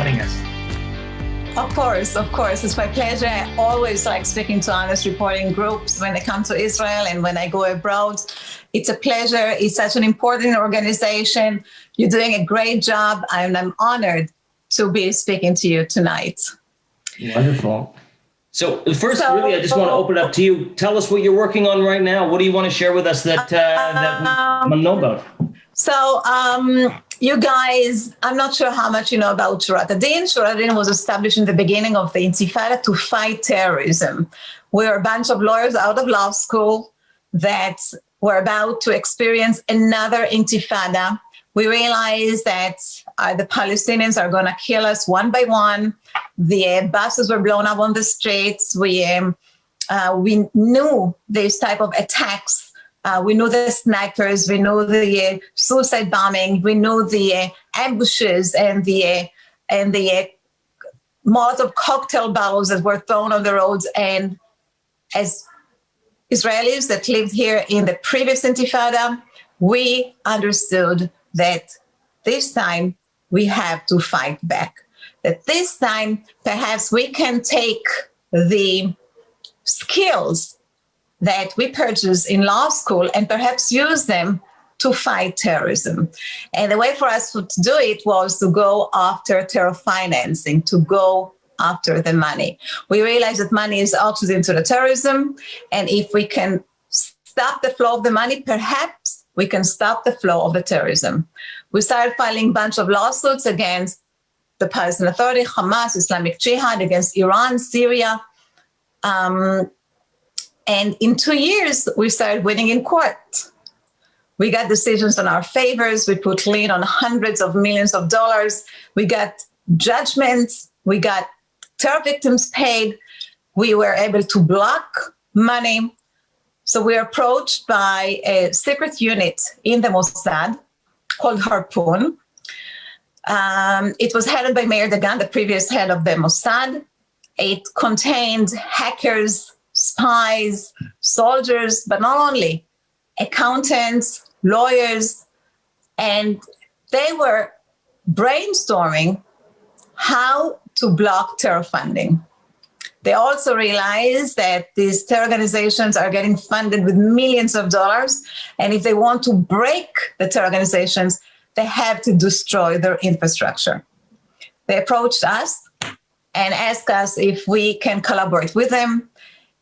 joining us. Of course. It's my pleasure. I always like speaking to honest reporting groups when they come to Israel and when I go abroad. It's a pleasure. It's such an important organization. You're doing a great job, and I'm honored to be speaking to you tonight. Wonderful. So first, really, I just want to open it up to you. Tell us what you're working on right now. What do you want to share with us that we know about? So, you guys, I'm not sure how much you know about Shurat Hadin. Shurat Hadin was established in the beginning of the Intifada to fight terrorism. We're a bunch of lawyers out of law school that were about to experience another Intifada. We realized that the Palestinians are going to kill us one by one. The buses were blown up on the streets. We knew these type of attacks. We knew the snipers, we knew the suicide bombing, we knew the ambushes and the Molotov cocktail bottles that were thrown on the roads. And as Israelis that lived here in the previous Intifada, we understood that this time we have to fight back. That this time, perhaps we can take the skills that we purchased in law school and perhaps use them to fight terrorism. And the way for us to do it was to go after terror financing, to go after the money. We realized that money is oxygen to the terrorism, and if we can stop the flow of the money, perhaps we can stop the flow of the terrorism. We started filing a bunch of lawsuits against the Palestinian Authority, Hamas, Islamic Jihad, against Iran, Syria. And in 2 years, we started winning in court. We got decisions on our favors. We put lien on hundreds of millions of dollars. We got judgments. We got terror victims paid. We were able to block money. So we were approached by a secret unit in the Mossad called Harpoon. It was headed by Meir Dagan, the previous head of the Mossad. It contained hackers, spies, soldiers, but not only, accountants, lawyers, and they were brainstorming how to block terror funding. They also realized that these terror organizations are getting funded with millions of dollars, and if they want to break the terror organizations, they have to destroy their infrastructure. They approached us and asked us if we can collaborate with them,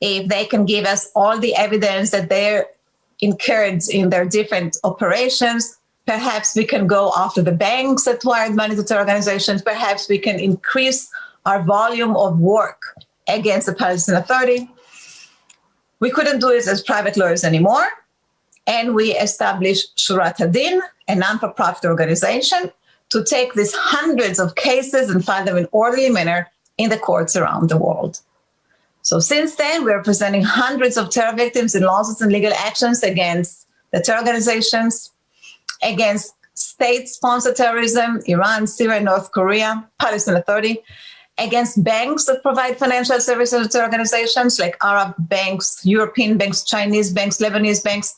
if they can give us all the evidence that they're incurred in their different operations. Perhaps we can go after the banks that wired money to terror organizations. Perhaps we can increase our volume of work against the Palestinian Authority. We couldn't do it as private lawyers anymore. And we established Shurat Hadin, a non-for-profit organization, to take these hundreds of cases and file them in orderly manner in the courts around the world. So since then, we're representing hundreds of terror victims in lawsuits and legal actions against the terror organizations, against state-sponsored terrorism, Iran, Syria, North Korea, Palestinian Authority, against banks that provide financial services to terror organizations like Arab banks, European banks, Chinese banks, Lebanese banks,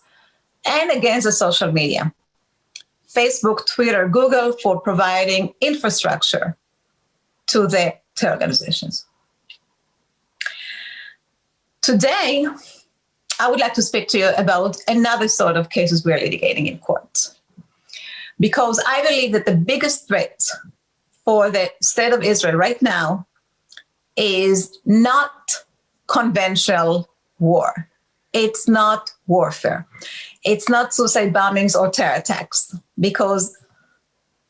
and against the social media, Facebook, Twitter, Google, for providing infrastructure to the terror organizations. Today, I would like to speak to you about another sort of cases we are litigating in court. Because I believe that the biggest threat for the state of Israel right now is not conventional war. It's not warfare. It's not suicide bombings or terror attacks, because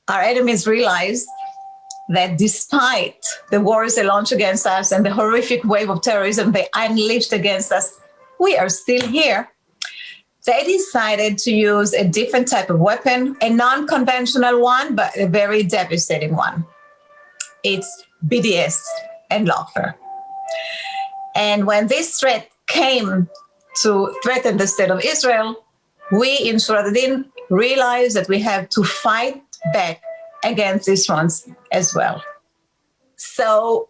our enemies realize that despite the wars they launch against us and the horrific wave of terrorism they unleashed against us, we are still here. They decided to use a different type of weapon, a non-conventional one, but a very devastating one. It's BDS and lawfare. And when this threat came to threaten the state of Israel, we in Shurat Hadin realized that we have to fight back against these ones as well. So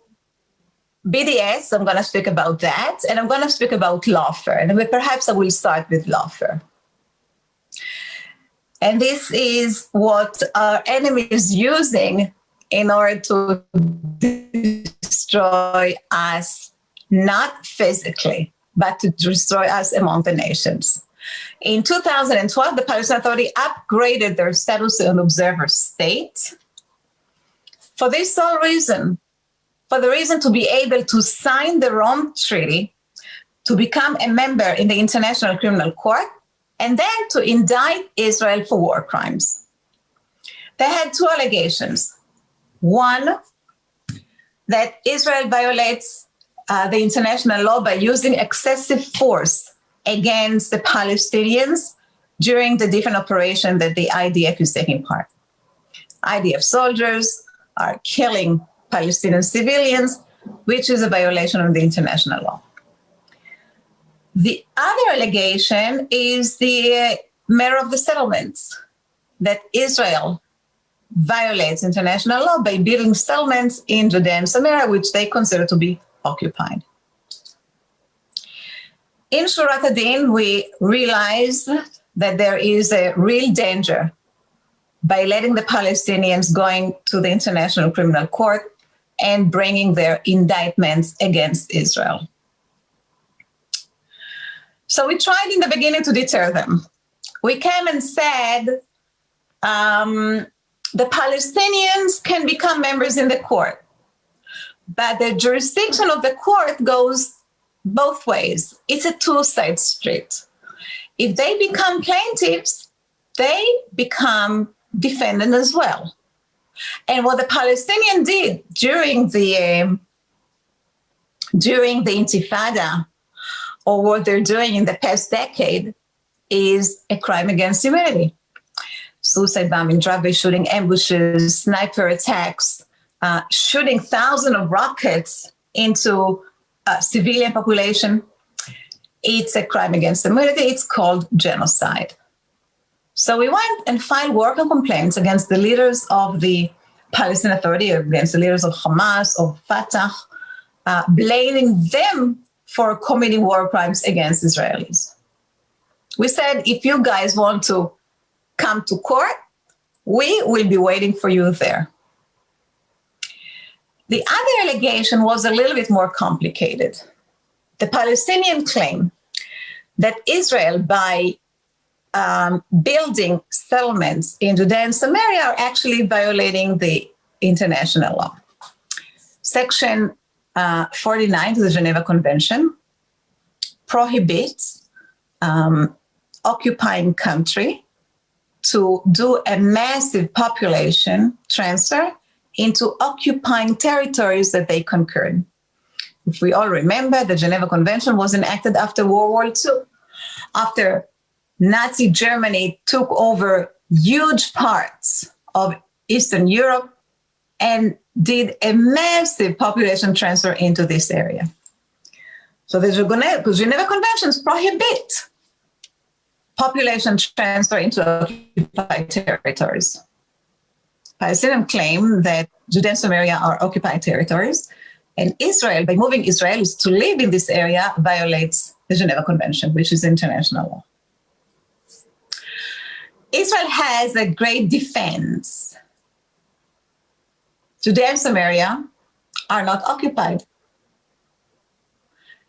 BDS, I'm going to speak about that, and I'm going to speak about lawfare. And perhaps I will start with lawfare. And this is what our enemy is using in order to destroy us, not physically, but to destroy us among the nations. In 2012, the Palestinian Authority upgraded their status to an observer state for this sole reason, for the reason to be able to sign the Rome Treaty, to become a member in the International Criminal Court, and then to indict Israel for war crimes. They had two allegations. One, that Israel violates the international law by using excessive force against the Palestinians during the different operations that the IDF is taking part. IDF soldiers are killing Palestinian civilians, which is a violation of the international law. The other allegation is the mayor of the settlements, that Israel violates international law by building settlements in Judea and Samaria, which they consider to be occupied. In Shurat Hadin, we realized that there is a real danger by letting the Palestinians going to the International Criminal Court and bringing their indictments against Israel. So we tried in the beginning to deter them. We came and said, the Palestinians can become members in the court, but the jurisdiction of the court goes both ways. It's a two-sided street. If they become plaintiffs, they become defendants as well. And what the Palestinians did during the Intifada, or what they're doing in the past decade, is a crime against humanity. Suicide bombing, drive-by shooting, ambushes, sniper attacks, shooting thousands of rockets into civilian population. It's a crime against humanity. It's called genocide. So we went and filed worker complaints against the leaders of the Palestinian Authority, against the leaders of Hamas, of Fatah, blaming them for committing war crimes against Israelis. We said, if you guys want to come to court, we will be waiting for you there. The other allegation was a little bit more complicated. The Palestinian claim that Israel, by building settlements in Judea and Samaria, are actually violating the international law. Section 49 of the Geneva Convention prohibits occupying country to do a massive population transfer into occupying territories that they conquered. If we all remember, the Geneva Convention was enacted after World War II, after Nazi Germany took over huge parts of Eastern Europe and did a massive population transfer into this area. So the Geneva Conventions prohibit population transfer into occupied territories. Palestinians claim that Judea and Samaria are occupied territories, and Israel, by moving Israelis to live in this area, violates the Geneva Convention, which is international law. Israel has a great defense. Judea and Samaria are not occupied.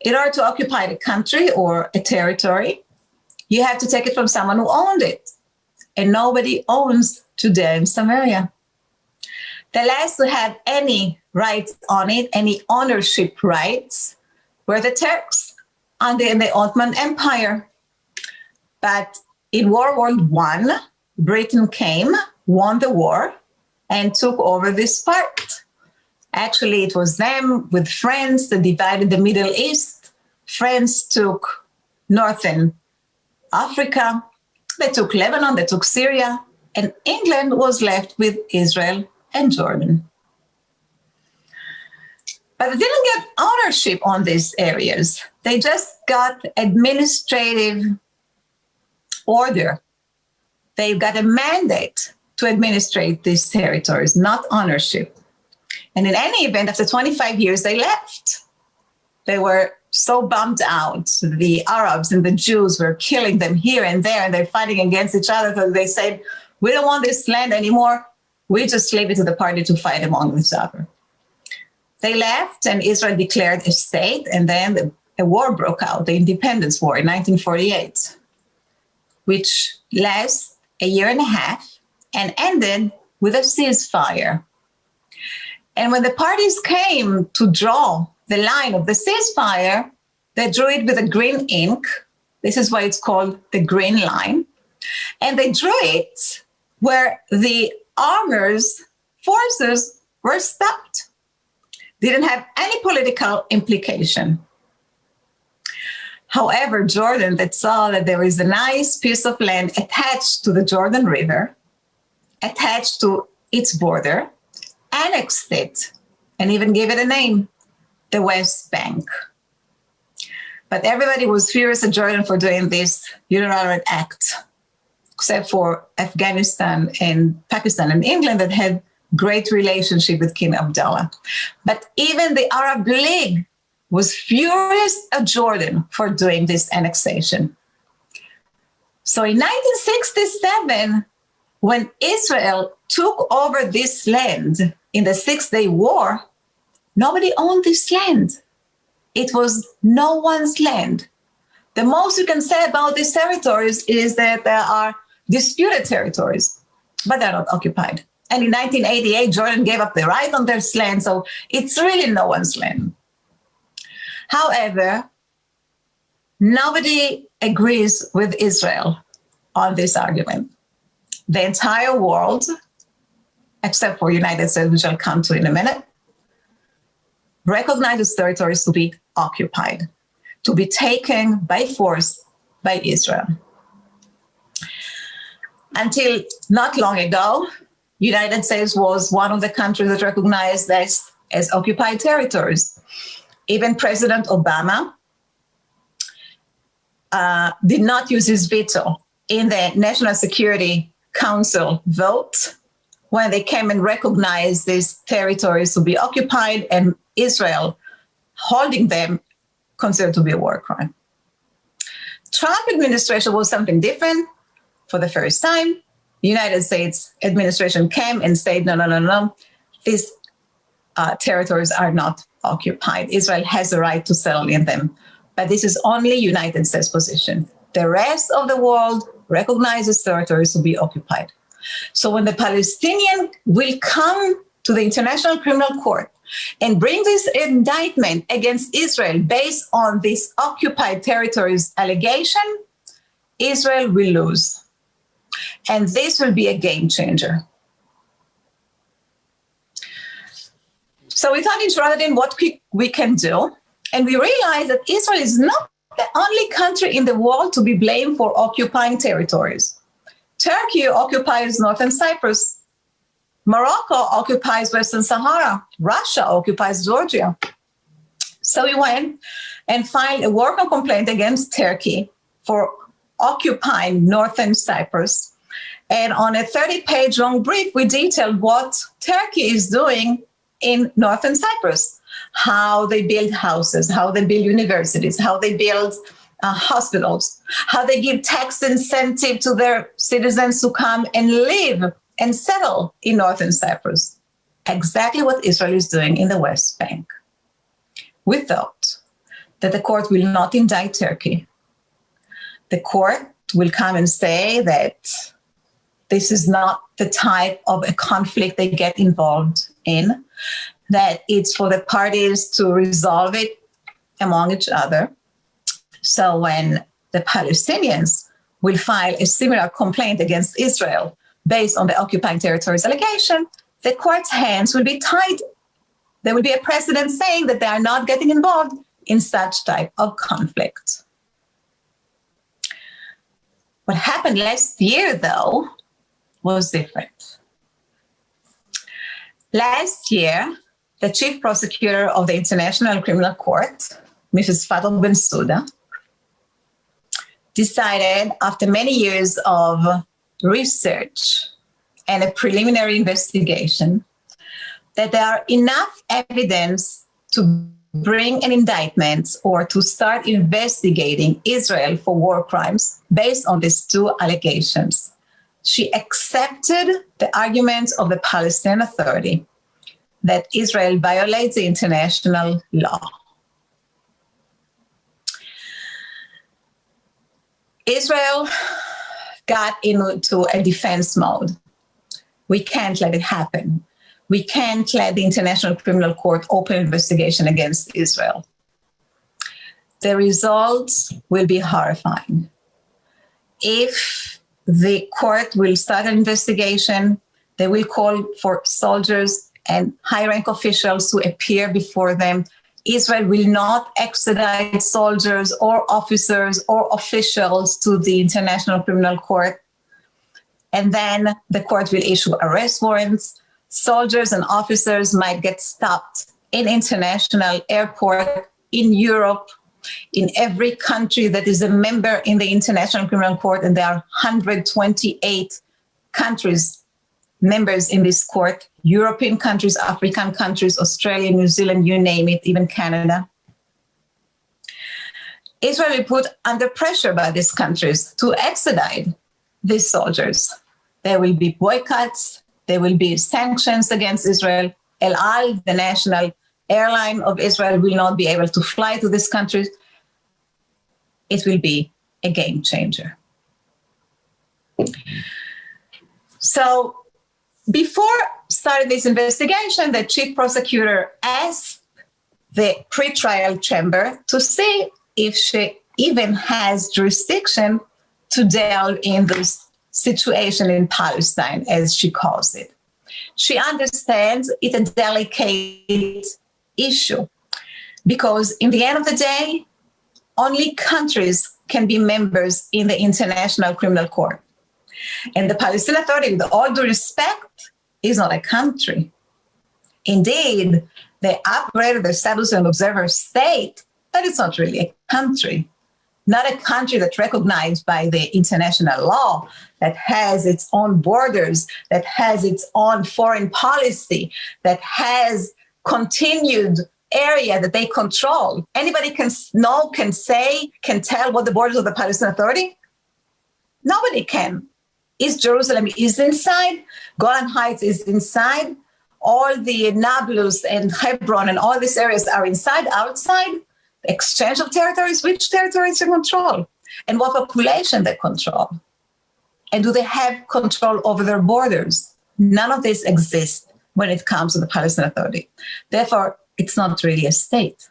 In order to occupy a country or a territory, you have to take it from someone who owned it. And nobody owns Judea and Samaria. The last to have any rights on it, any ownership rights, were the Turks under the Ottoman Empire. But in World War I, Britain came, won the war, and took over this part. Actually, it was them with France that divided the Middle East. France took Northern Africa, they took Lebanon, they took Syria, and England was left with Israel and Jordan. But they didn't get ownership on these areas. They just got administrative order. They got a mandate to administrate these territories, not ownership. And in any event, after 25 years, they left. They were so bummed out. The Arabs and the Jews were killing them here and there, and they're fighting against each other. So they said, we don't want this land anymore. We just leave it to the party to fight among each other. They left, and Israel declared a state, and then a war broke out, the Independence War in 1948, which lasted a year and a half and ended with a ceasefire. And when the parties came to draw the line of the ceasefire, they drew it with a green ink. This is why it's called the Green Line. And they drew it where the armed forces were stopped. Didn't have any political implication. However, Jordan, that saw that there is a nice piece of land attached to the Jordan River, attached to its border, annexed it, and even gave it a name, the West Bank. But everybody was furious at Jordan for doing this unilateral act, except for Afghanistan and Pakistan and England that had great relationship with King Abdullah. But even the Arab League was furious at Jordan for doing this annexation. So in 1967, when Israel took over this land in the Six-Day War, nobody owned this land. It was no one's land. The most you can say about these territories is that there are disputed territories, but they're not occupied. And in 1988, Jordan gave up the right on their land, so it's really no one's land. However, nobody agrees with Israel on this argument. The entire world, except for United States, which I'll come to in a minute, recognizes territories to be occupied, to be taken by force by Israel. Until not long ago, United States was one of the countries that recognized this as occupied territories. Even President Obama did not use his veto in the National Security Council vote when they came and recognized these territories to be occupied and Israel holding them considered to be a war crime. Trump administration was something different. For the first time, the United States administration came and said, no, these territories are not occupied. Israel has a right to settle in them. But this is only United States position. The rest of the world recognizes territories to be occupied. So when the Palestinian will come to the International Criminal Court and bring this indictment against Israel based on this occupied territories allegation, Israel will lose. And this will be a game changer. So we thought in Shurat Hadin what we can do. And we realized that Israel is not the only country in the world to be blamed for occupying territories. Turkey occupies northern Cyprus. Morocco occupies Western Sahara. Russia occupies Georgia. So we went and filed a worker complaint against Turkey for occupying northern Cyprus. And on a 30-page long brief, we detailed what Turkey is doing in northern Cyprus, how they build houses, how they build universities, how they build hospitals, how they give tax incentive to their citizens to come and live and settle in northern Cyprus. Exactly what Israel is doing in the West Bank. We thought that the court will not indict Turkey. The court will come and say that this is not the type of a conflict they get involved in, that it's for the parties to resolve it among each other. So when the Palestinians will file a similar complaint against Israel based on the occupying territories allegation, the court's hands will be tied. There will be a precedent saying that they are not getting involved in such type of conflict. What happened last year, though, was different. Last year, the chief prosecutor of the International Criminal Court, Mrs. Fatou Bensouda, decided after many years of research and a preliminary investigation that there are enough evidence to bring an indictment or to start investigating Israel for war crimes based on these two allegations. she accepted the arguments of the Palestinian Authority that Israel violates the international law. Israel got into a defense mode. We can't let it happen. We can't let the International Criminal Court open an investigation against Israel. The results will be horrifying. If the court will start an investigation, they will call for soldiers and high-rank officials to appear before them. Israel will not extradite soldiers or officers or officials to the International Criminal Court. And then the court will issue arrest warrants. Soldiers and officers might get stopped in international airport in Europe, in every country that is a member in the International Criminal Court, and there are 128 countries, members in this court, European countries, African countries, Australia, New Zealand, you name it, even Canada. Israel will put under pressure by these countries to extradite these soldiers. There will be boycotts. There will be sanctions against Israel. El Al, the national airline of Israel, will not be able to fly to these countries. It will be a game changer. So before starting this investigation, the chief prosecutor asked the pretrial chamber to see if she even has jurisdiction to delve in this situation in Palestine, as she calls it. She understands it's a delicate issue because in the end of the day, only countries can be members in the International Criminal Court. And the Palestinian Authority, with all due respect, is not a country. Indeed, they operated the status of an observer state, but it's not really a country. Not a country that's recognized by the international law, that has its own borders, that has its own foreign policy, that has continued area that they control. Anybody can tell what the borders of the Palestinian Authority? Nobody can. East Jerusalem is inside. Golan Heights is inside. All the Nablus and Hebron and all these areas are inside, outside. Exchange of territories, which territories they control? And what population they control? And do they have control over their borders? None of this exists when it comes to the Palestinian Authority. Therefore, it's not really a state.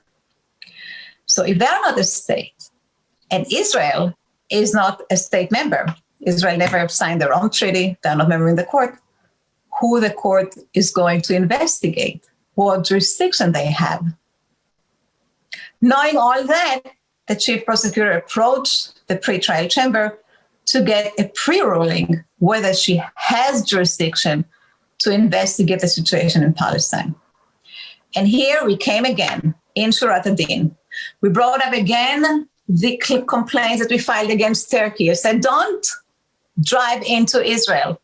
So if they're not a state, and Israel is not a state member, Israel never signed their own treaty, they're not a member in the court, who the court is going to investigate, what jurisdiction they have. Knowing all that, the chief prosecutor approached the pretrial chamber to get a pre-ruling whether she has jurisdiction to investigate the situation in Palestine. And here we came again in Shurat Hadin. We brought up again the complaints that we filed against Turkey. I said, don't drive into Israel.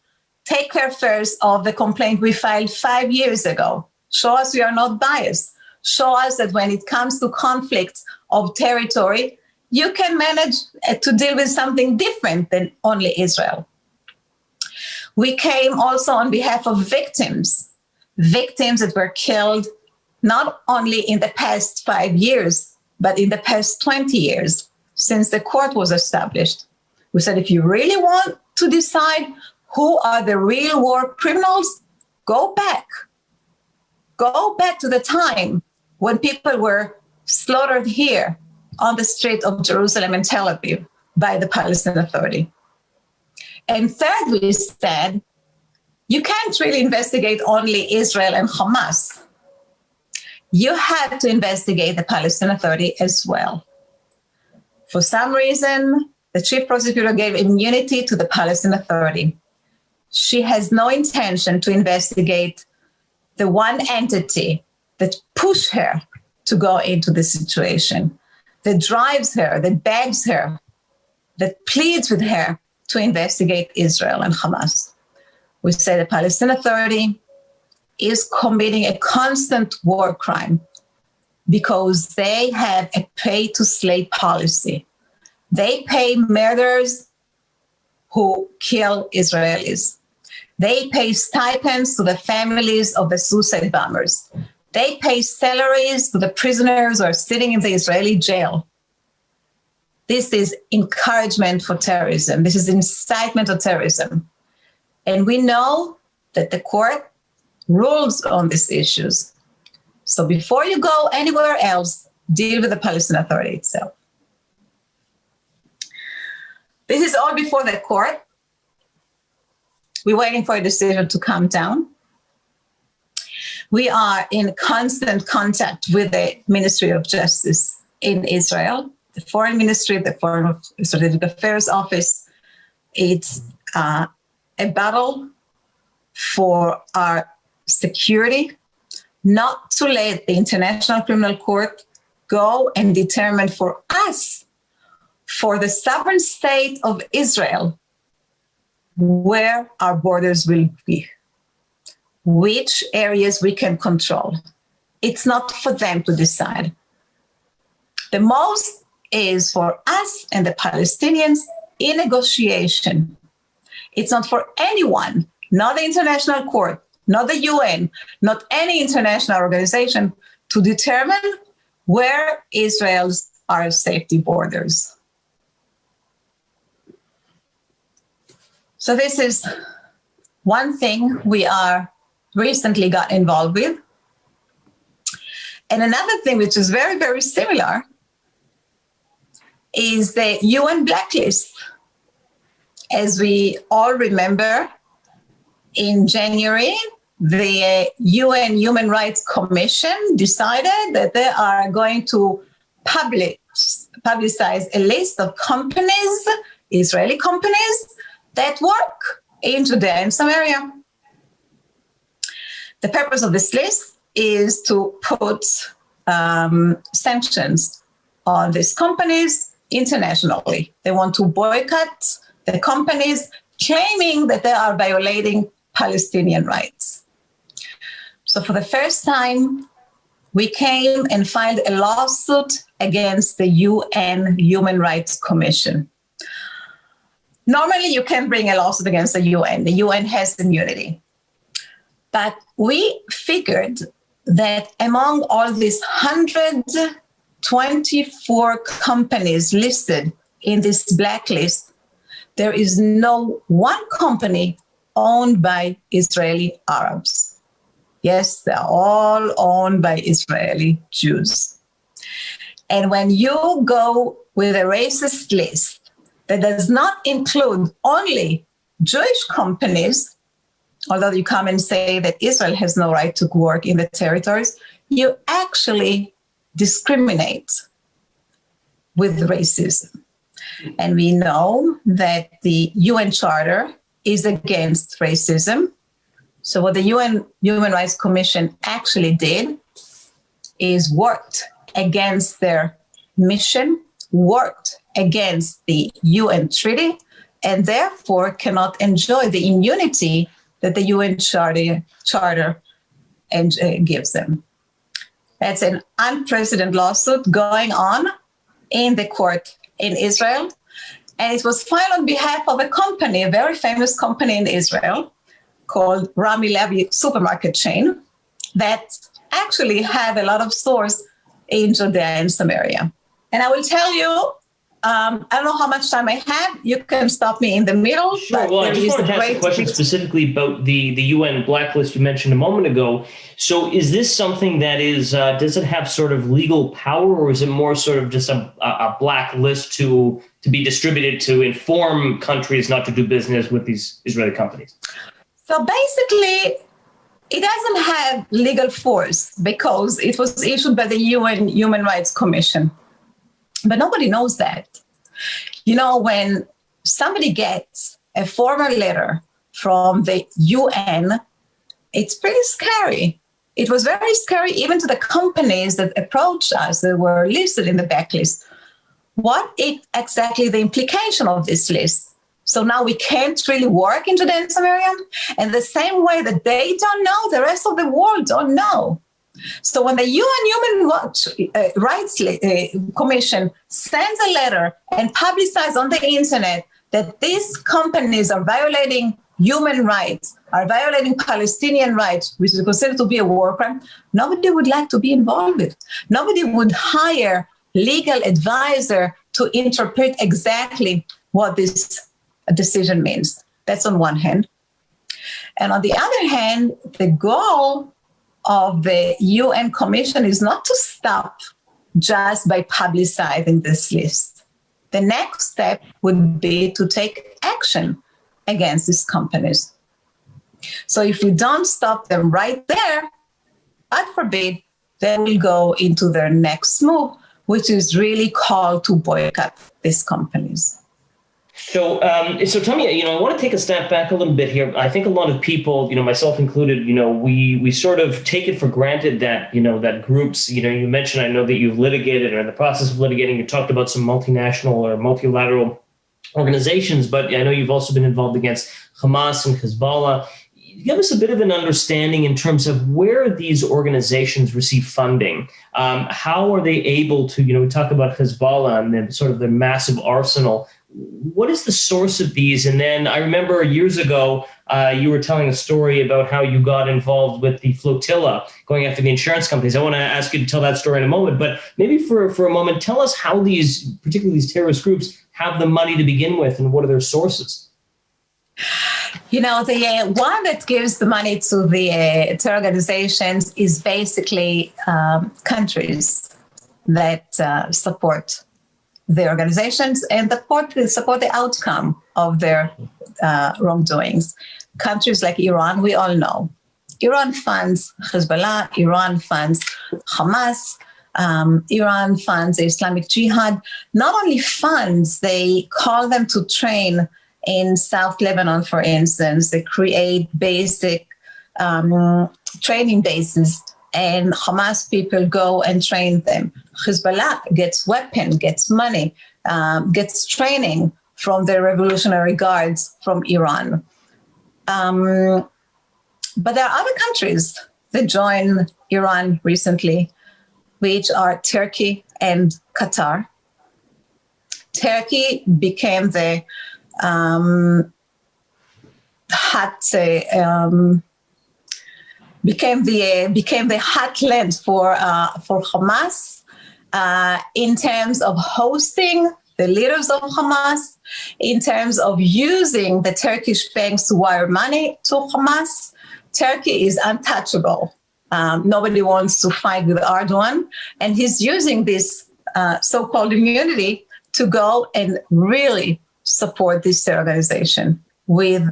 Take care first of the complaint we filed 5 years ago. Show us we are not biased. Show us that when it comes to conflicts of territory, you can manage to deal with something different than only Israel. We came also on behalf of victims that were killed not only in the past 5 years, but in the past 20 years since the court was established. We said, if you really want to decide who are the real war criminals, go back. Go back to the time when people were slaughtered here on the street of Jerusalem and Tel Aviv by the Palestinian Authority. And third, we said, you can't really investigate only Israel and Hamas. You have to investigate the Palestinian Authority as well. For some reason, the chief prosecutor gave immunity to the Palestinian Authority. She has no intention to investigate the one entity that pushed her to go into this situation, that drives her, that begs her, that pleads with her to investigate Israel and Hamas. We say the Palestinian Authority is committing a constant war crime because they have a pay-to-slay policy. They pay murderers who kill Israelis. They pay stipends to the families of the suicide bombers. They pay salaries to the prisoners who are sitting in the Israeli jail. This is encouragement for terrorism. This is incitement of terrorism. And we know that the court rules on these issues. So before you go anywhere else, deal with the Palestinian Authority itself. This is all before the court. We're waiting for a decision to come down. We are in constant contact with the Ministry of Justice in Israel, the Foreign Ministry, the Foreign Strategic Affairs Office. It's a battle for our security, not to let the International Criminal Court go and determine for us, for the sovereign state of Israel, where our borders will be, which areas we can control. It's not for them to decide. The most is for us and the Palestinians in negotiation. It's not for anyone, not the International Court, not the UN, not any international organization, to determine where Israel's are safety borders. So this is one thing we are recently got involved with. And another thing which is very, very similar is the UN blacklist. As we all remember, in January, the UN Human Rights Commission decided that they are going to publicize a list of companies, Israeli companies, that work in Judea and Samaria. The purpose of this list is to put sanctions on these companies internationally. They want to boycott the companies, claiming that they are violating Palestinian rights. So for the first time, we came and filed a lawsuit against the UN Human Rights Commission. Normally, you can bring a lawsuit against the UN. The UN has immunity. But we figured that among all these 124 companies listed in this blacklist, there is no one company owned by Israeli Arabs. Yes, they're all owned by Israeli Jews. And when you go with a racist list that does not include only Jewish companies, although you come and say that Israel has no right to work in the territories, you actually discriminate with racism. And we know that the UN Charter is against racism. So what the UN Human Rights Commission actually did is worked against their mission, worked against the UN Treaty, and therefore cannot enjoy the immunity that the UN Charter gives them. That's an unprecedented lawsuit going on in the court in Israel. And it was filed on behalf of a company, a very famous company in Israel called Rami Levy supermarket chain that actually have a lot of stores in Judea and Samaria. And I will tell you, I don't know how much time I have. You can stop me in the middle. Sure. Well, I just wanted to ask a question specifically about the UN blacklist you mentioned a moment ago. So is this something that is, does it have sort of legal power, or is it more sort of just a blacklist to be distributed to inform countries not to do business with these Israeli companies? So basically, it doesn't have legal force because it was issued by the UN Human Rights Commission. But nobody knows that. You know, when somebody gets a formal letter from the UN, it's pretty scary. It was very scary even to the companies that approached us that were listed in the backlist. What is exactly the implication of this list? So now we can't really work in Judea and Samaria? And the same way that they don't know, the rest of the world don't know. So when the UN Human Rights Commission sends a letter and publicizes on the internet that these companies are violating human rights, are violating Palestinian rights, which is considered to be a war crime, nobody would like to be involved with. Nobody would hire legal advisor to interpret exactly what this decision means. That's on one hand. And on the other hand, the goal of the UN Commission is not to stop just by publicizing this list. The next step would be to take action against these companies. So if we don't stop them right there, God forbid, they will go into their next move, which is really called to boycott these companies. So tell me, I want to take a step back a little bit here. I think a lot of people, myself included, we sort of take it for granted that, that groups, you mentioned, I know that you've litigated or in the process of litigating, you talked about some multinational or multilateral organizations, but I know you've also been involved against Hamas and Hezbollah. Give us a bit of an understanding in terms of where these organizations receive funding. How are they able to, we talk about Hezbollah and then sort of their massive arsenal. What is the source of these? And then I remember years ago, you were telling a story about how you got involved with the flotilla going after the insurance companies. I want to ask you to tell that story in a moment, but maybe for a moment, tell us how these, particularly these terrorist groups, have the money to begin with and what are their sources? The one that gives the money to the terror organizations is basically countries that support the organizations and support the outcome of their wrongdoings. Countries like Iran, we all know. Iran funds Hezbollah, Iran funds Hamas, Iran funds the Islamic Jihad. Not only funds, they call them to train in South Lebanon, for instance. They create basic training bases, and Hamas people go and train them. Hezbollah gets weapons, gets money, gets training from the Revolutionary Guards from Iran. But there are other countries that joined Iran recently, which are Turkey and Qatar. Turkey became the heartland for Hamas in terms of hosting the leaders of Hamas, in terms of using the Turkish banks to wire money to Hamas. Turkey is untouchable. Nobody wants to fight with Erdogan, and he's using this so-called immunity to go and really support this organization with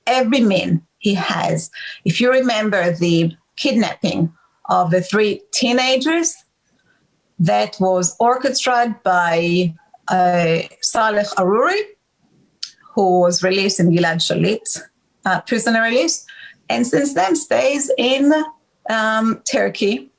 every means he has. If you remember the kidnapping of the 3 teenagers, that was orchestrated by Saleh Aruri, who was released in Gilad Shalit, prisoner release, and since then stays in Turkey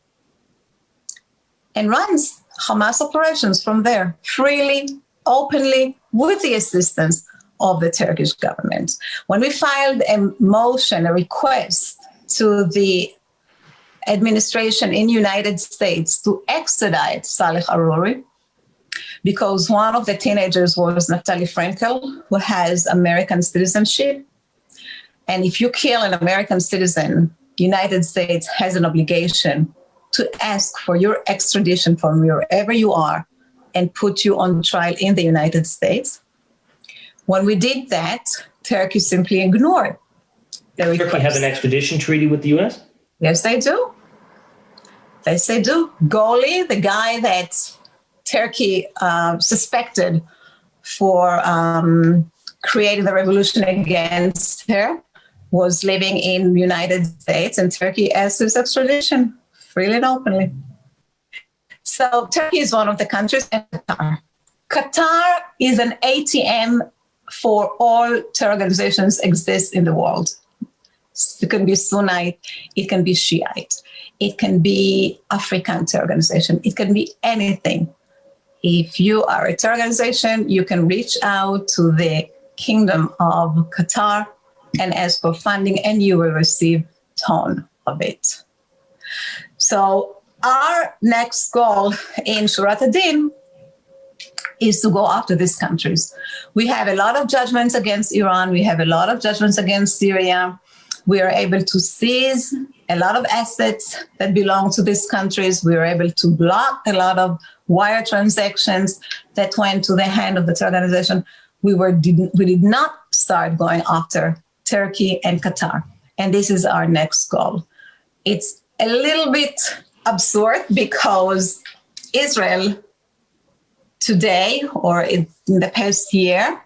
and runs Hamas operations from there, freely, openly, with the assistance of the Turkish government. When we filed a motion, a request to the administration in the United States to extradite Saleh Aruri, because one of the teenagers was Naftali Frankel, who has American citizenship. And if you kill an American citizen, the United States has an obligation to ask for your extradition from wherever you are and put you on trial in the United States. When we did that, Turkey simply ignored the request. Turkey have an extradition treaty with the U.S.? Yes, they do. Yes, they do. Goli, the guy that Turkey suspected for creating the revolution against her, was living in the United States, and Turkey asked his extradition freely and openly. So Turkey is one of the countries, and Qatar. Qatar is an ATM for all terror organizations exist in the world. It can be Sunnite, it can be Shiite, it can be African terror organization, it can be anything. If you are a terror organization, you can reach out to the Kingdom of Qatar and ask for funding, and you will receive a ton of it. So our next goal in Shurat Hadin is to go after these countries. We have a lot of judgments against Iran. We have a lot of judgments against Syria. We are able to seize a lot of assets that belong to these countries. We were able to block a lot of wire transactions that went to the hand of the terror organization. We did not start going after Turkey and Qatar. And this is our next goal. It's a little bit absurd because Israel today, or in the past year,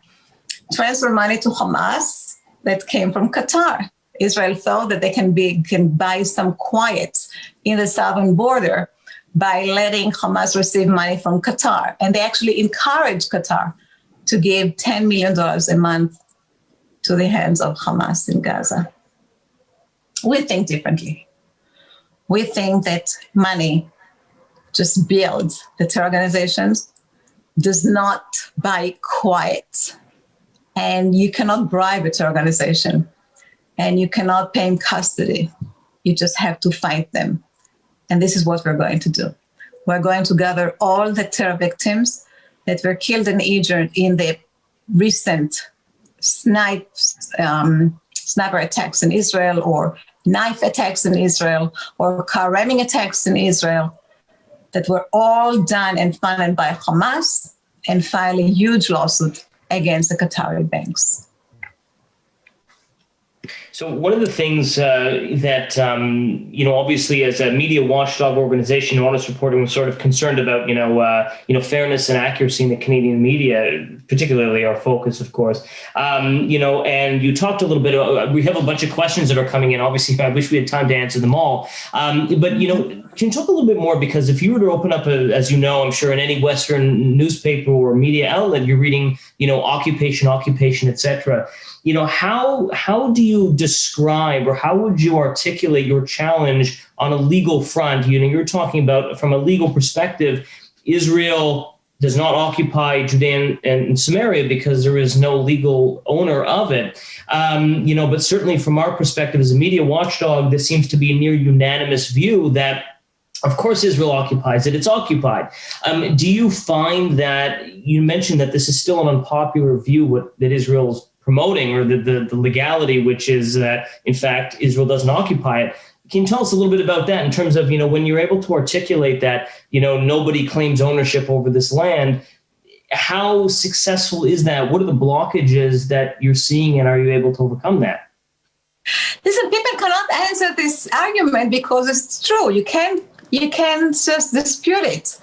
transferred money to Hamas that came from Qatar. Israel thought that they can buy some quiet in the southern border by letting Hamas receive money from Qatar. And they actually encouraged Qatar to give $10 million a month to the hands of Hamas in Gaza. We think differently. We think that money just builds the terror organizations, does not buy quiet. And you cannot bribe a terror organization. And you cannot pay in custody. You just have to fight them. And this is what we're going to do. We're going to gather all the terror victims that were killed and injured in the recent sniper attacks in Israel, or knife attacks in Israel, or car ramming attacks in Israel, that were all done and funded by Hamas, and file a huge lawsuit against the Qatari banks. So one of the things that, obviously as a media watchdog organization, Honest Reporting was sort of concerned about, fairness and accuracy in the Canadian media, particularly our focus, of course. And you talked a little bit about, we have a bunch of questions that are coming in. Obviously, I wish we had time to answer them all. But can you talk a little bit more? Because if you were to open up, as you know, I'm sure in any Western newspaper or media outlet, you're reading, occupation, et cetera. How do you describe, or how would you articulate your challenge on a legal front? You're talking about, from a legal perspective, Israel does not occupy Judea and Samaria because there is no legal owner of it. But certainly from our perspective as a media watchdog, this seems to be a near unanimous view that, of course, Israel occupies it. It's occupied. Do you find that, you mentioned that this is still an unpopular view that Israel's promoting, or the legality, which is that, in fact, Israel doesn't occupy it. Can you tell us a little bit about that in terms of, when you're able to articulate that, nobody claims ownership over this land? How successful is that? What are the blockages that you're seeing, and are you able to overcome that? Listen, people cannot answer this argument because it's true. You can't just dispute it.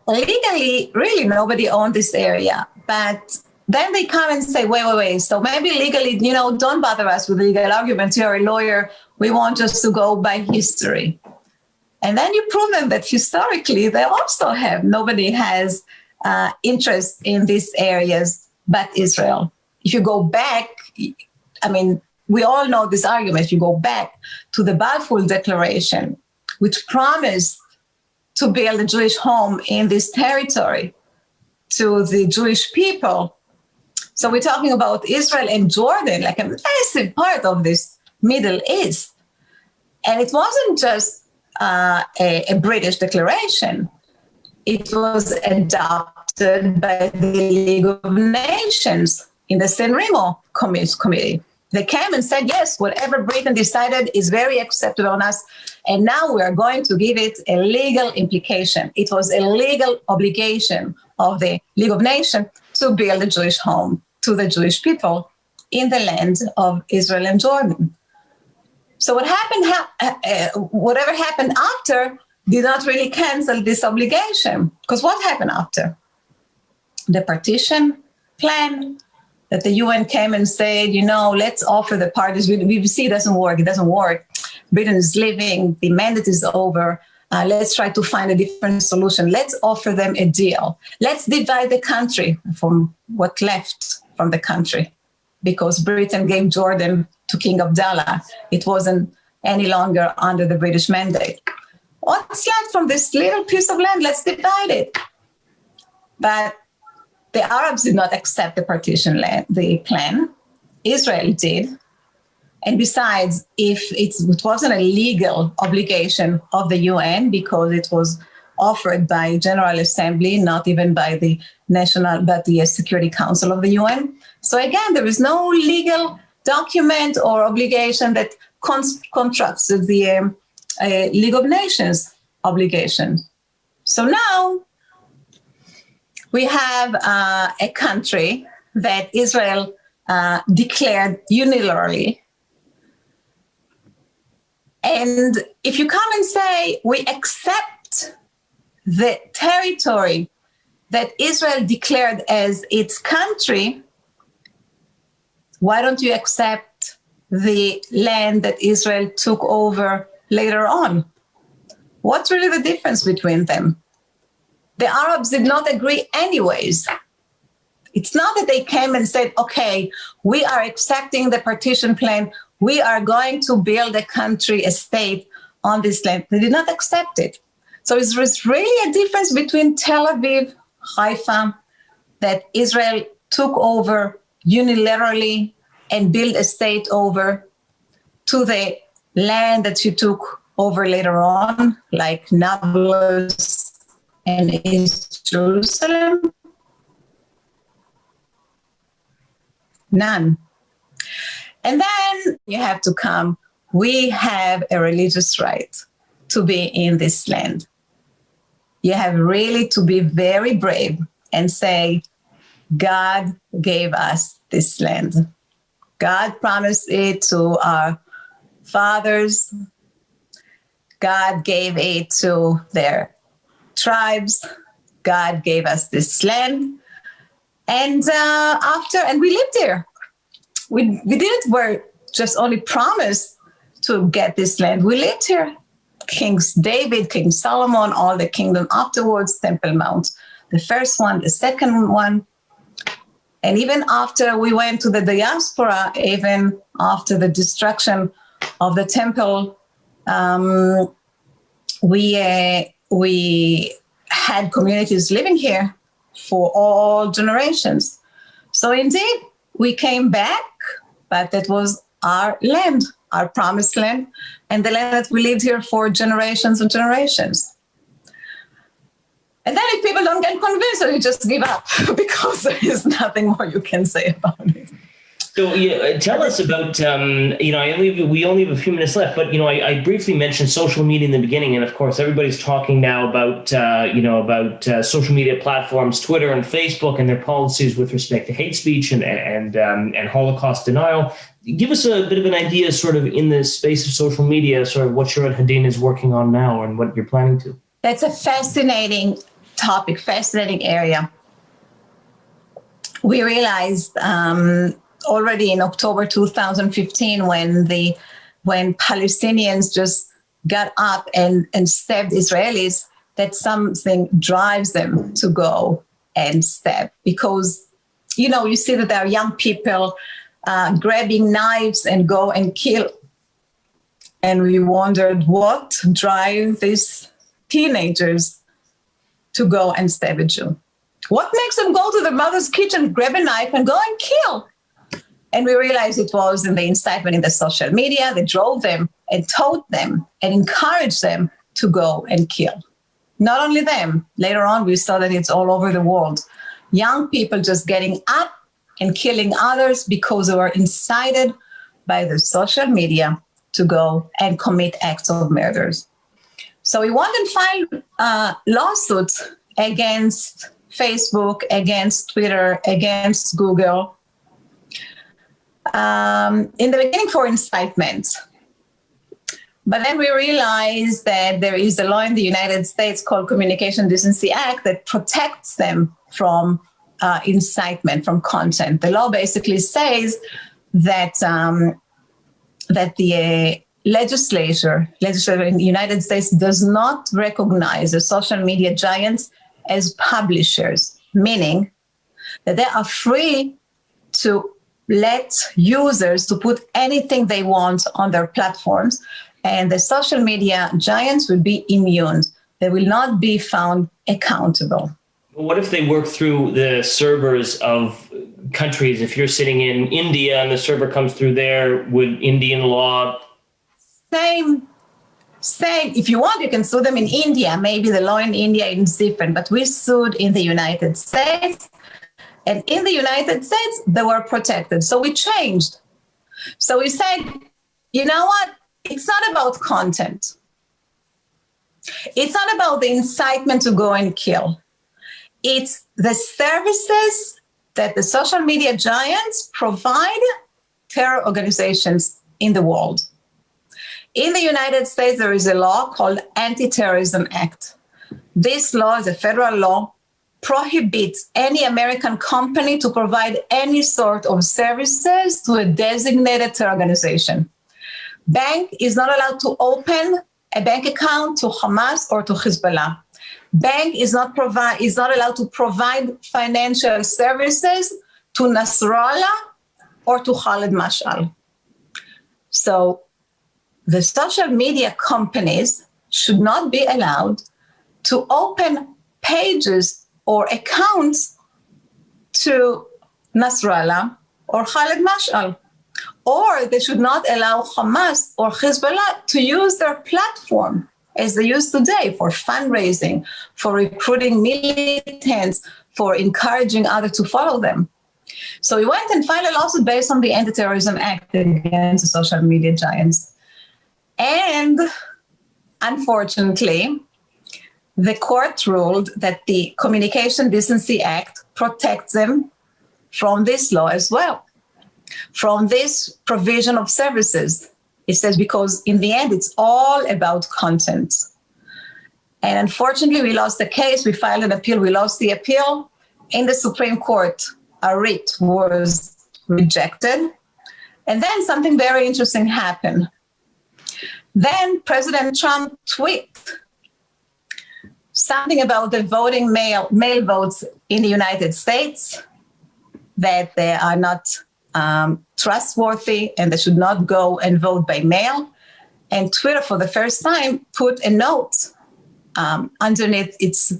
Legally, really, nobody owns this area, but then they come and say, wait. So maybe legally, don't bother us with legal arguments. You're a lawyer. We want just to go by history. And then you prove them that historically they also have. Nobody has interest in these areas but Israel. If you go back, we all know this argument. If you go back to the Balfour Declaration, which promised to build a Jewish home in this territory to the Jewish people. So we're talking about Israel and Jordan, like a massive part of this Middle East. And it wasn't just a British declaration. It was adopted by the League of Nations in the San Remo Committee. They came and said, yes, whatever Britain decided is very acceptable on us. And now we are going to give it a legal implication. It was a legal obligation of the League of Nations to build a Jewish home to the Jewish people in the land of Israel and Jordan. So what happened, whatever happened after did not really cancel this obligation. Because what happened after? The partition plan that the UN came and said, let's offer the parties. We see it doesn't work. It doesn't work. Britain is leaving. The mandate is over. Let's try to find a different solution. Let's offer them a deal. Let's divide the country from what left from the country, because Britain gave Jordan to King Abdullah. It wasn't any longer under the British mandate. What's left from this little piece of land? Let's divide it. But the Arabs did not accept the partition the plan. Israel did. And besides, if it wasn't a legal obligation of the UN, because it was offered by General Assembly, not even by the Security Council of the UN. So again, there is no legal document or obligation that contracts with the League of Nations obligation. So now we have a country that Israel declared unilaterally. And if you come and say, we accept the territory that Israel declared as its country, why don't you accept the land that Israel took over later on? What's really the difference between them? The Arabs did not agree anyways. It's not that they came and said, okay, we are accepting the partition plan. We are going to build a country, a state on this land. They did not accept it. So there's really a difference between Tel Aviv, Haifa, that Israel took over unilaterally and built a state over, to the land that she took over later on, like Nablus and East Jerusalem. None. And then you have to come, we have a religious right to be in this land. You have really to be very brave and say, God gave us this land. God promised it to our fathers. God gave it to their tribes. God gave us this land. And we lived there. We were just only promised to get this land. We lived here. King David, King Solomon, all the kingdom afterwards, Temple Mount, the first one, the second one. And even after we went to the diaspora, even after the destruction of the temple, we had communities living here for all generations. So indeed, we came back, but that was our land, our promised land, and the land that we lived here for generations and generations. And then if people don't get convinced, you just give up because there is nothing more you can say about it. So tell us about, we only have a few minutes left, but, I briefly mentioned social media in the beginning. And of course, everybody's talking now about social media platforms, Twitter and Facebook, and their policies with respect to hate speech and Holocaust denial. Give us a bit of an idea, sort of in the space of social media, sort of what Shurat Hadin is working on now and what you're planning to. That's a fascinating topic, fascinating area. We realized already in October 2015, when Palestinians just got up and stabbed Israelis, that something drives them to go and stab. Because, you see that there are young people grabbing knives and go and kill. And we wondered what drives these teenagers to go and stab a Jew. What makes them go to their mother's kitchen, grab a knife, and go and kill? And we realized it was in the incitement in the social media that drove them and taught them and encouraged them to go and kill. Not only them, later on we saw that it's all over the world. Young people just getting up and killing others because they were incited by the social media to go and commit acts of murders. So we went and filed lawsuits against Facebook, against Twitter, against Google, in the beginning for incitement. But then we realized that there is a law in the United States called Communication Decency Act that protects them from incitement, from content. The law basically says that that the legislature in the United States does not recognize the social media giants as publishers, meaning that they are free to let users to put anything they want on their platforms, and the social media giants will be immune. They will not be found accountable. What if they work through the servers of countries? If you're sitting in India and the server comes through there, would Indian law? saying, if you want, you can sue them in India. Maybe the law in India is different, but we sued in the United States. And in the United States, they were protected. So we changed. So we said, you know what? It's not about content. It's not about the incitement to go and kill. It's the services that the social media giants provide terror organizations in the world. In the United States, there is a law called Anti-Terrorism Act. This law is a federal law, prohibits any American company to provide any sort of services to a designated terror organization. Bank is not allowed to open a bank account to Hamas or to Hezbollah. Bank is not allowed to provide financial services to Nasrallah or to Khalid Mashal. So the social media companies should not be allowed to open pages or accounts to Nasrallah or Khalid Mashal. Or they should not allow Hamas or Hezbollah to use their platform as they use today for fundraising, for recruiting militants, for encouraging others to follow them. So we went and filed a lawsuit based on the Anti-Terrorism Act against the social media giants. And unfortunately, the court ruled that the Communication Decency Act protects them from this law as well, from this provision of services. It says, because in the end, it's all about content. And unfortunately, we lost the case. We filed an appeal. We lost the appeal. In the Supreme Court, a writ was rejected. And then something very interesting happened. Then President Trump tweeted something about the voting mail votes in the United States, that they are not trustworthy and they should not go and vote by mail. And Twitter, for the first time, put a note underneath its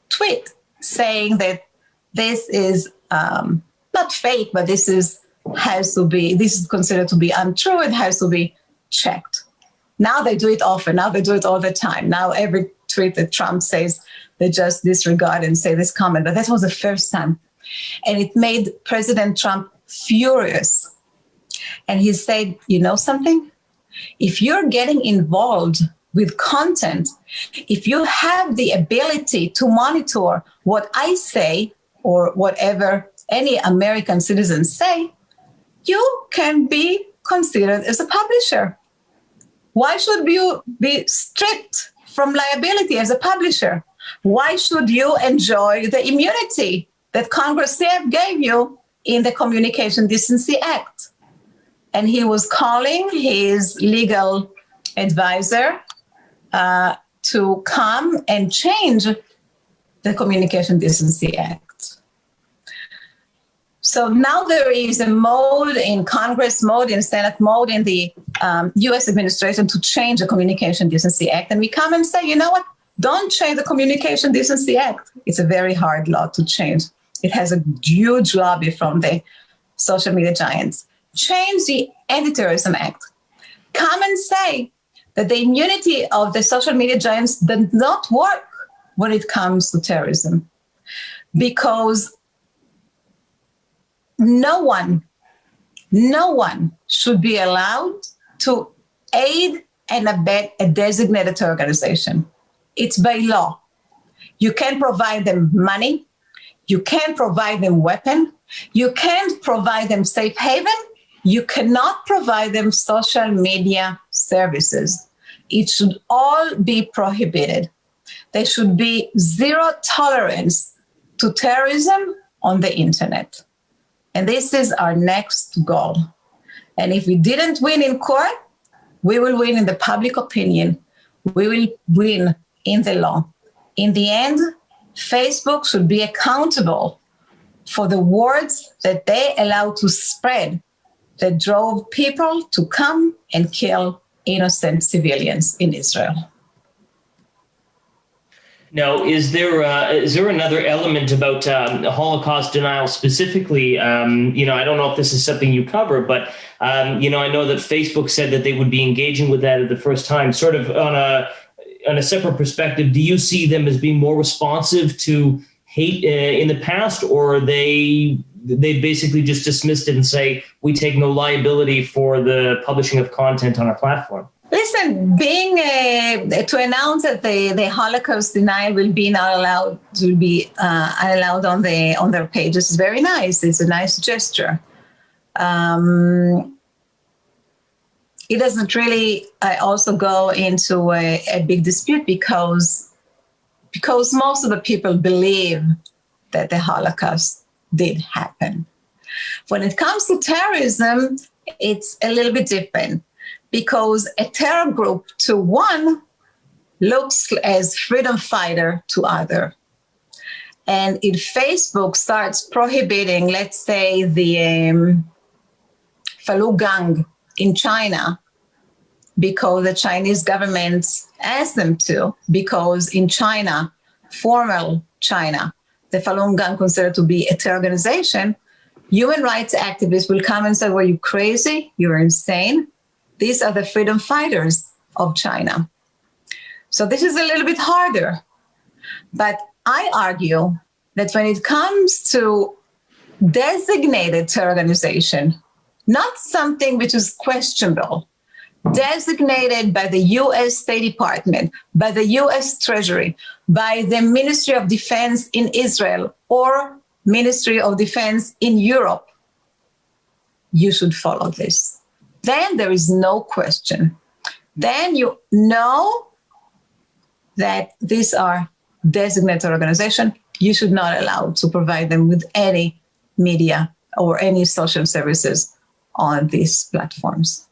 tweet saying that this is not fake, but this is considered to be untrue. It has to be checked. Now they do it often. Now they do it all the time. Now every tweet that Trump says, they just disregard and say this comment. But that was the first time. And it made President Trump furious. And he said, you know something? If you're getting involved with content, if you have the ability to monitor what I say or whatever any American citizens say, you can be considered as a publisher. Why should you be stripped from liability as a publisher? Why should you enjoy the immunity that Congress gave you in the Communication Decency Act? And he was calling his legal advisor to come and change the Communication Decency Act. So now there is a mode in Congress, mode in Senate, mode in the U.S. administration to change the Communication Decency Act. And we come and say, you know what? Don't change the Communication Decency Act. It's a very hard law to change. It has a huge lobby from the social media giants. Change the Anti-Terrorism Act. Come and say that the immunity of the social media giants does not work when it comes to terrorism. Because no one should be allowed to aid and abet a designated terror organization. It's by law. You can't provide them money. You can't provide them weapon. You can't provide them safe haven. You cannot provide them social media services. It should all be prohibited. There should be zero tolerance to terrorism on the internet. And this is our next goal. And if we didn't win in court, we will win in the public opinion. We will win in the law. In the end, Facebook should be accountable for the words that they allowed to spread that drove people to come and kill innocent civilians in Israel. Now, is there another element about Holocaust denial specifically? I don't know if this is something you cover, but I know that Facebook said that they would be engaging with that at the first time. Sort of on a separate perspective, do you see them as being more responsive to hate in the past, or they basically just dismissed it and say we take no liability for the publishing of content on our platform? Listen, to announce that the Holocaust denial will be allowed on their pages is very nice. It's a nice gesture. It doesn't really also go into a big dispute because most of the people believe that the Holocaust did happen. When it comes to terrorism, it's a little bit different. Because a terror group to one looks as freedom fighter to other. And if Facebook starts prohibiting, let's say, the Falun Gong in China, because the Chinese government asked them to, because in China, formal China, the Falun Gong considered to be a terror organization, human rights activists will come and say, well, you crazy? You're insane. These are the freedom fighters of China. So this is a little bit harder. But I argue that when it comes to designated terror organization, not something which is questionable, designated by the U.S. State Department, by the U.S. Treasury, by the Ministry of Defense in Israel, or Ministry of Defense in Europe, you should follow this. Then there is no question. Then you know that these are designated organizations. You should not allow to provide them with any media or any social services on these platforms.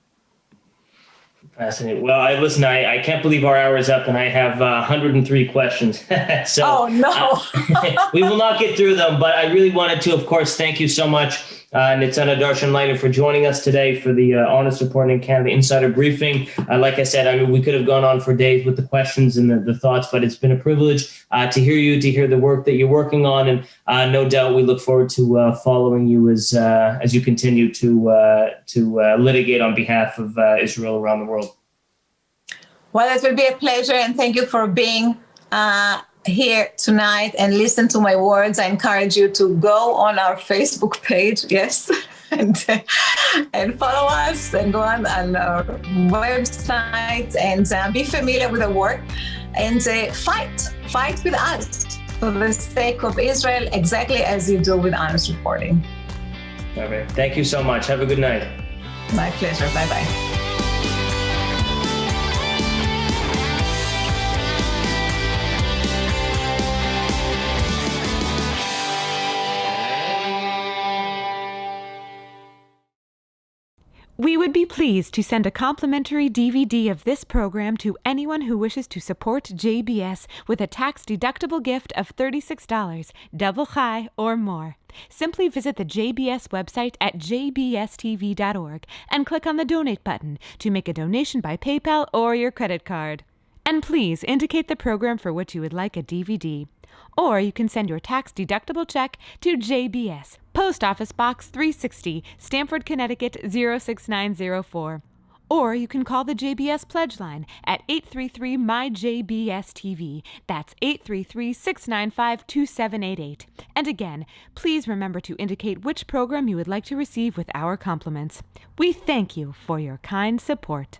Fascinating. Well, I can't believe our hour is up, and I have 103 questions. So, oh, no. We will not get through them, but I really wanted to, of course, thank you so much, Nitsana Darshan-Leitner, for joining us today for the Honest Reporting Canada Insider Briefing. Like I said, we could have gone on for days with the questions and the thoughts, but it's been a privilege to hear you, to hear the work that you're working on, and no doubt we look forward to following you as you continue to litigate on behalf of Israel around the world. Well, it will be a pleasure, and thank you for being here tonight and listen to my words. I encourage you to go on our Facebook page, yes, and follow us, and go on our website, and be familiar with the work, and fight with us for the sake of Israel, exactly as you do with Honest Reporting. All right. Thank you so much. Have a good night. My pleasure. Bye-bye. We would be pleased to send a complimentary DVD of this program to anyone who wishes to support JBS with a tax-deductible gift of $36, double high or more. Simply visit the JBS website at jbstv.org and click on the Donate button to make a donation by PayPal or your credit card. And please indicate the program for which you would like a DVD. Or you can send your tax-deductible check to JBS, Post Office Box 360, Stamford, Connecticut 06904. Or you can call the JBS Pledge Line at 833-MY-JBS-TV. That's 833-695-2788. And again, please remember to indicate which program you would like to receive with our compliments. We thank you for your kind support.